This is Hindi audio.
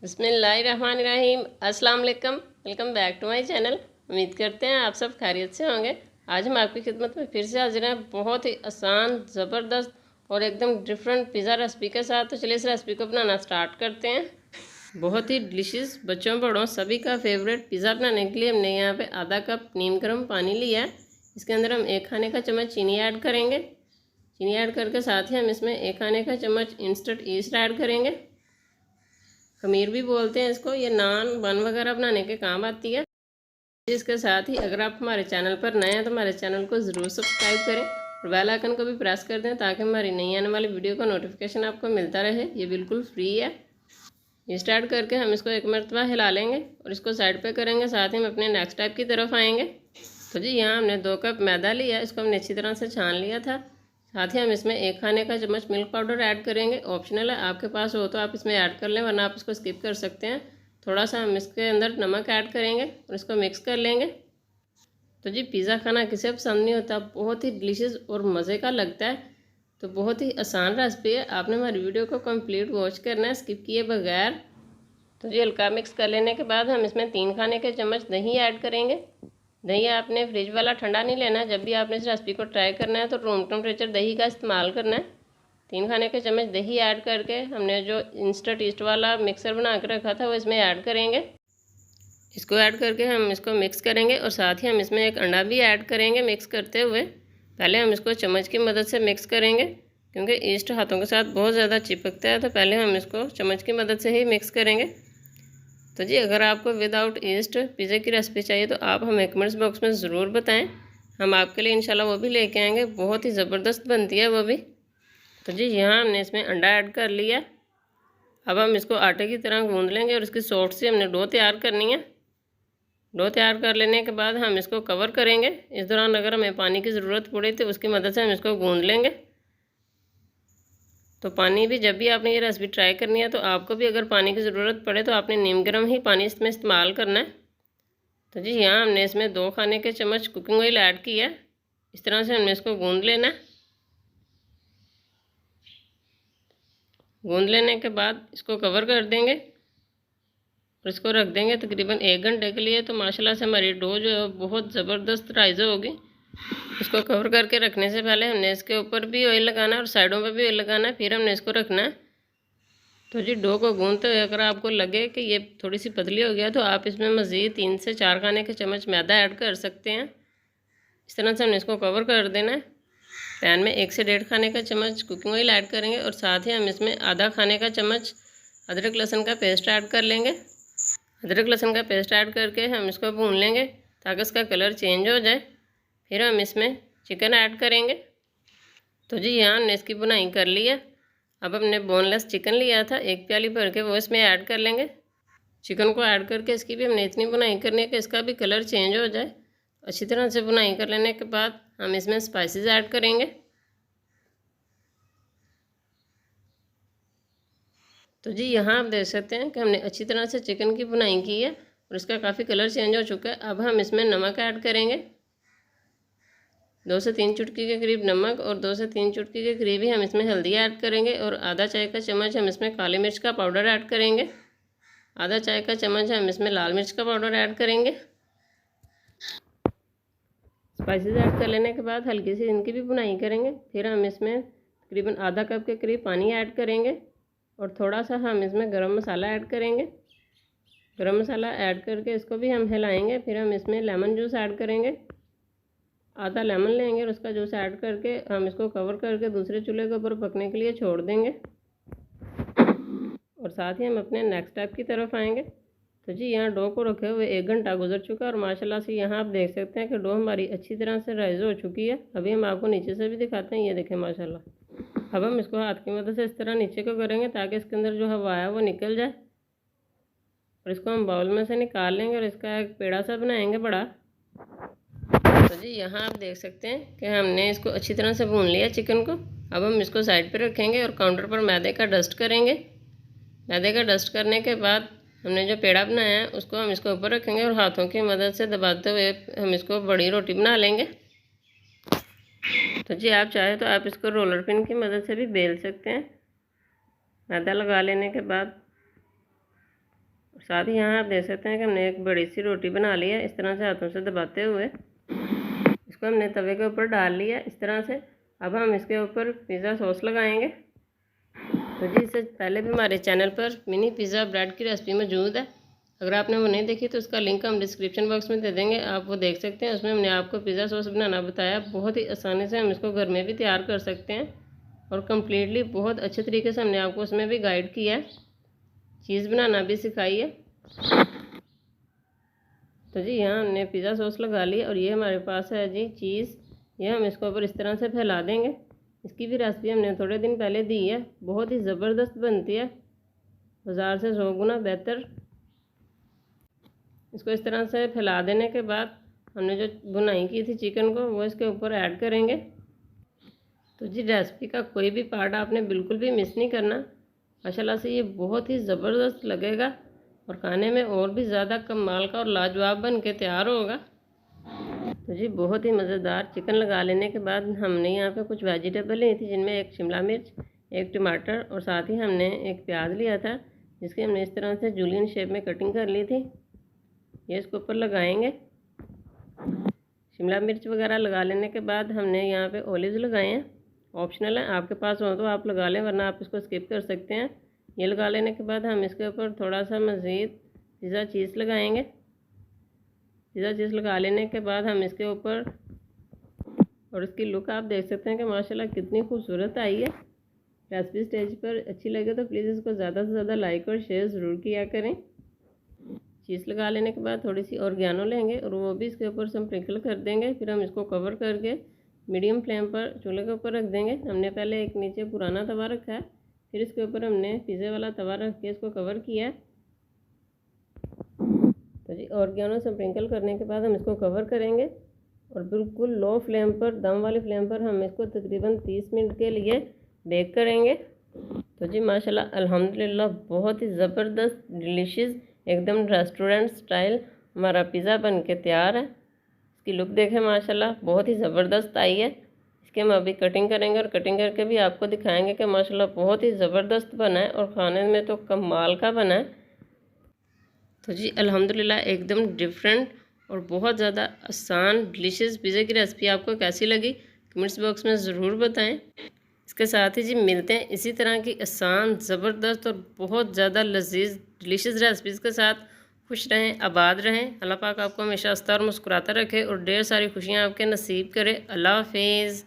बिस्मिल्लाहिर्रहमानिर्रहीम। अस्सलाम वालेकुम। Welcome back to my channel. उम्मीद करते हैं आप सब खैरियत से होंगे। आज हम आपकी खिदमत में फिर से हाजिर हैं बहुत ही आसान, ज़बरदस्त और एकदम डिफरेंट पिज़्ज़ा रेसिपी के साथ। तो चलिए इस रेसिपी को बनाना स्टार्ट करते हैं। बहुत ही डिलीशियस, बच्चों बड़ों सभी का फेवरेट पिज़्ज़ा बनाने के लिए हमने यहाँ पे आधा कप नीम गर्म पानी लिया है। इसके अंदर हम 1 खाने का चम्मच चीनी ऐड करेंगे। चीनी ऐड करके साथ ही हम इसमें 1 खाने का चम्मच इंस्टेंट ईस्ट ऐड करेंगे। खमीर भी बोलते हैं इसको। ये नान बन वगैरह बनाने के काम आती है। इसके साथ ही अगर आप हमारे चैनल पर नए हैं तो हमारे चैनल को ज़रूर सब्सक्राइब करें और बेल आइकन को भी प्रेस कर दें ताकि हमारी नई आने वाली वीडियो का नोटिफिकेशन आपको मिलता रहे। ये बिल्कुल फ्री है। ये स्टार्ट करके हम इसको एक मरतबा हिला लेंगे और इसको साइड पे करेंगे। साथ ही हम अपने नेक्स्ट टाइप की तरफ आएंगे। तो जी यहाँ हमने 2 कप मैदा लिया, इसको हमने अच्छी तरह से छान लिया था। साथ ही हम इसमें 1 खाने का चम्मच मिल्क पाउडर ऐड करेंगे। ऑप्शनल है, आपके पास हो तो आप इसमें ऐड कर लें, वरना आप इसको स्किप कर सकते हैं। थोड़ा सा हम इसके अंदर नमक ऐड करेंगे और इसको मिक्स कर लेंगे। तो जी पिज़्ज़ा खाना किसे पसंद नहीं होता, बहुत ही डिलीशियस और मज़े का लगता है। तो बहुत ही आसान रेसिपी है, आपने हमारी वीडियो को कंप्लीट वॉच करना है स्किप किए बगैर। तो जी हल्का मिक्स कर लेने के बाद हम इसमें 3 खाने के चम्मच दही ऐड करेंगे। दही आपने फ्रिज वाला ठंडा नहीं लेना है। जब भी आपने इस रेसिपी को ट्राई करना है तो रूम टेम्परेचर दही का इस्तेमाल करना है। 3 खाने के चम्मच दही ऐड करके हमने जो इंस्टेंट ईस्ट वाला मिक्सर बना के रखा था वो इसमें ऐड करेंगे। इसको ऐड करके हम इसको मिक्स करेंगे और साथ ही हम इसमें एक अंडा भी ऐड करेंगे मिक्स करते हुए। पहले हम इसको चम्मच की मदद से मिक्स करेंगे क्योंकि ईस्ट हाथों के साथ बहुत ज़्यादा चिपकता है। तो पहले हम इसको चम्मच की मदद से ही मिक्स करेंगे। तो जी अगर आपको विदाउट ईस्ट पिज़्ज़ा की रेसिपी चाहिए तो आप हमें कमेंट्स बॉक्स में ज़रूर बताएं। हम आपके लिए इंशाल्लाह वो भी लेके आएंगे। बहुत ही ज़बरदस्त बनती है वो भी। तो जी यहाँ हमने इसमें अंडा ऐड कर लिया। अब हम इसको आटे की तरह गूंद लेंगे और इसकी सॉफ्ट से हमने डो तैयार करनी है। डो तैयार कर लेने के बाद हम इसको कवर करेंगे। इस दौरान अगर हमें पानी की ज़रूरत पड़े तो उसकी मदद से हम इसको गूंद लेंगे। तो पानी भी जब भी आपने ये रेसिपी ट्राई करनी है तो आपको भी अगर पानी की ज़रूरत पड़े तो आपने नीम गर्म ही पानी इसमें इस्तेमाल करना है। तो जी यहाँ हमने इसमें 2 खाने के चम्मच कुकिंग ऑयल ऐड किया है। इस तरह से हमने इसको गूंद लेना है। गूंद लेने के बाद इसको कवर कर देंगे और इसको रख देंगे तकरीबन 1 घंटे के लिए। तो माशाल्लाह से हमारी डो जो है बहुत ज़बरदस्त राइज़ होगी। इसको कवर करके रखने से पहले हमने इसके ऊपर भी ऑयल लगाना है और साइडों पर भी ऑयल लगाना है, फिर हमने इसको रखना है। तो जी डो को गूंदते हुए अगर आपको लगे कि ये थोड़ी सी पतली हो गया तो आप इसमें मज़ीद 3 से 4 खाने के चम्मच मैदा ऐड कर सकते हैं। इस तरह से हमने इसको कवर कर देना है। पैन में 1 से 1.5 खाने का चम्मच कुकिंग ऑयल ऐड करेंगे और साथ ही हम इसमें आधा खाने का चम्मच अदरक लहसुन का पेस्ट ऐड कर लेंगे। अदरक लहसुन का पेस्ट ऐड करके हम इसको भून लेंगे ताकि इसका कलर चेंज हो जाए। फिर हम इसमें चिकन ऐड करेंगे। तो जी यहाँ हमने इसकी बुनाई कर ली है। अब हमने बोनलेस चिकन लिया था 1 प्याली भर के, वो इसमें ऐड कर लेंगे। चिकन को ऐड करके इसकी भी हमने इतनी बुनाई करनी है कि इसका भी कलर चेंज हो जाए। अच्छी तरह से बुनाई कर लेने के बाद हम इसमें स्पाइसेस ऐड करेंगे। तो जी यहाँ आप देख सकते हैं कि हमने अच्छी तरह से चिकन की बुनाई की है और इसका काफ़ी कलर चेंज हो चुका है। अब हम इसमें नमक ऐड करेंगे। 2 से 3 चुटकी के करीब नमक और 2 से 3 चुटकी के करीब ही हम इसमें हल्दी ऐड करेंगे और आधा चाय का चम्मच हम इसमें काली मिर्च का पाउडर ऐड करेंगे। आधा चाय का चम्मच हम इसमें लाल मिर्च का पाउडर ऐड करेंगे। स्पाइसेस ऐड कर लेने के बाद हल्की सी इनकी भी बुनाई करेंगे। फिर हम इसमें तकरीबन आधा कप के करीब पानी ऐड करेंगे और थोड़ा सा हम इसमें गरम मसाला ऐड करेंगे। गरम मसाला ऐड करके इसको भी हम हिलाएंगे। फिर हम इसमें लेमन जूस ऐड करेंगे। आधा लेमन लेंगे और उसका जूस ऐड करके हम इसको कवर करके दूसरे चूल्हे के ऊपर पकने के लिए छोड़ देंगे और साथ ही हम अपने नेक्स्ट स्टेप की तरफ आएंगे। तो जी यहाँ डो को रखे हुए 1 घंटा गुजर चुका है और माशाल्लाह से यहाँ आप देख सकते हैं कि डो हमारी अच्छी तरह से राइज हो चुकी है। अभी हम आपको नीचे से भी दिखाते हैं, ये देखें माशाल्लाह। अब हम इसको हाथ की मदद से इस तरह नीचे को करेंगे ताकि इसके अंदर जो हवा है वो निकल जाए और इसको हम बाउल में से निकाल लेंगे और इसका एक पेड़ा सा बनाएंगे बड़ा। तो जी यहाँ आप देख सकते हैं कि हमने इसको अच्छी तरह से भून लिया चिकन को। अब हम इसको साइड पर रखेंगे और काउंटर पर मैदे का डस्ट करेंगे। मैदे का डस्ट करने के बाद हमने जो पेड़ा बनाया है उसको हम इसके ऊपर रखेंगे और हाथों की मदद से दबाते हुए हम इसको बड़ी रोटी बना लेंगे। तो जी आप चाहे तो आप इसको रोलर पिन की मदद से भी बेल सकते हैं। मैदा लगा लेने के बाद साथ ही यहाँ आप देख सकते हैं कि हमने एक बड़ी सी रोटी बना ली है, इस तरह से हाथों से दबाते हुए इसको हमने तवे के ऊपर डाल लिया इस तरह से। अब हम इसके ऊपर पिज़्ज़ा सॉस लगाएंगे। तो जी इससे पहले भी हमारे चैनल पर मिनी पिज़्ज़ा ब्रेड की रेसिपी मौजूद है, अगर आपने वो नहीं देखी तो उसका लिंक हम डिस्क्रिप्शन बॉक्स में दे देंगे, आप वो देख सकते हैं। उसमें हमने आपको पिज़्ज़ा सॉस बनाना बताया, बहुत ही आसानी से हम इसको घर में भी तैयार कर सकते हैं और कम्प्लीटली बहुत अच्छे तरीके से हमने आपको उसमें भी गाइड किया है, चीज़ बनाना भी सिखाई है। तो जी यहाँ हमने पिज़्ज़ा सॉस लगा ली और ये हमारे पास है जी चीज़, ये हम इसको ऊपर इस तरह से फैला देंगे। इसकी भी रेसिपी हमने थोड़े दिन पहले दी है, बहुत ही ज़बरदस्त बनती है, बाज़ार से 100 गुना बेहतर। इसको इस तरह से फैला देने के बाद हमने जो बुनाई की थी चिकन को वो इसके ऊपर ऐड करेंगे। तो जी रेसिपी का कोई भी पार्ट आपने बिल्कुल भी मिस नहीं करना, माशाल्लाह से ये बहुत ही ज़बरदस्त लगेगा और खाने में और भी ज़्यादा कमाल का और लाजवाब बन के तैयार होगा। तो जी बहुत ही मज़ेदार चिकन लगा लेने के बाद हमने यहाँ पे कुछ वेजिटेबल ली थी, जिनमें एक शिमला मिर्च, एक टमाटर और साथ ही हमने एक प्याज लिया था, जिसकी हमने इस तरह से जूलियन शेप में कटिंग कर ली थी। ये इसके ऊपर लगाएंगे। शिमला मिर्च वगैरह लगा लेने के बाद हमने यहाँ पे ओलिव्स लगाए हैं, ऑप्शनल है, आपके पास हो तो आप लगा लें वरना आप इसको स्किप कर सकते हैं। ये लगा लेने के बाद हम इसके ऊपर थोड़ा सा मज़ीद पिज़्ज़ा चीज़ लगाएंगे। पिज़्ज़ा चीज़ लगा लेने के बाद हम इसके ऊपर, और इसकी लुक आप देख सकते हैं कि माशाल्लाह कितनी खूबसूरत आई है। रेसिपी स्टेज पर अच्छी लगे तो प्लीज़ इसको ज़्यादा से ज़्यादा लाइक और शेयर ज़रूर किया करें। चीज़ लगा लेने के बाद थोड़ी सी ऑर्गेनो लेंगे और वो भी इसके ऊपर से स्प्रिंकल कर देंगे। फिर हम इसको कवर करके मीडियम फ्लेम पर चूल्हे के ऊपर रख देंगे। हमने पहले एक नीचे पुराना तवा रखा है, फिर इसके ऊपर हमने पिज़्ज़े वाला तवा रख के इसको कवर किया है। तो जी ऑर्गेनो स्प्रिंकल करने के बाद हम इसको कवर करेंगे और बिल्कुल लो फ्लेम पर, दम वाली फ्लेम पर हम इसको तकरीबन 30 मिनट के लिए बेक करेंगे। तो जी माशाल्लाह अल्हम्दुलिल्लाह बहुत ही ज़बरदस्त डिलीशियस एकदम रेस्टोरेंट स्टाइल हमारा पिज़्ज़ा बन के तैयार है। इसकी लुक देखें माशाल्लाह बहुत ही ज़बरदस्त आई है। इसके हम अभी कटिंग करेंगे और कटिंग करके भी आपको दिखाएंगे कि माशाल्लाह बहुत ही ज़बरदस्त बना है और खाने में तो कमाल का बना है। तो जी अल्हम्दुलिल्लाह एकदम डिफरेंट और बहुत ज़्यादा आसान डिलीशियस पिज़्ज़ा की रेसिपी आपको कैसी लगी कमेंट्स बॉक्स में ज़रूर बताएं। इसके साथ ही जी मिलते हैं इसी तरह की आसान, ज़बरदस्त और बहुत ज़्यादा लजीज डिलीशियस रेसिपीज़ के साथ। खुश रहें, आबाद रहें, अल्लाह पाक आपको हमेशा हंसता और मुस्कुराता रखे और ढेर सारी खुशियाँ आपके नसीब करे। अल्लाह हाफिज़।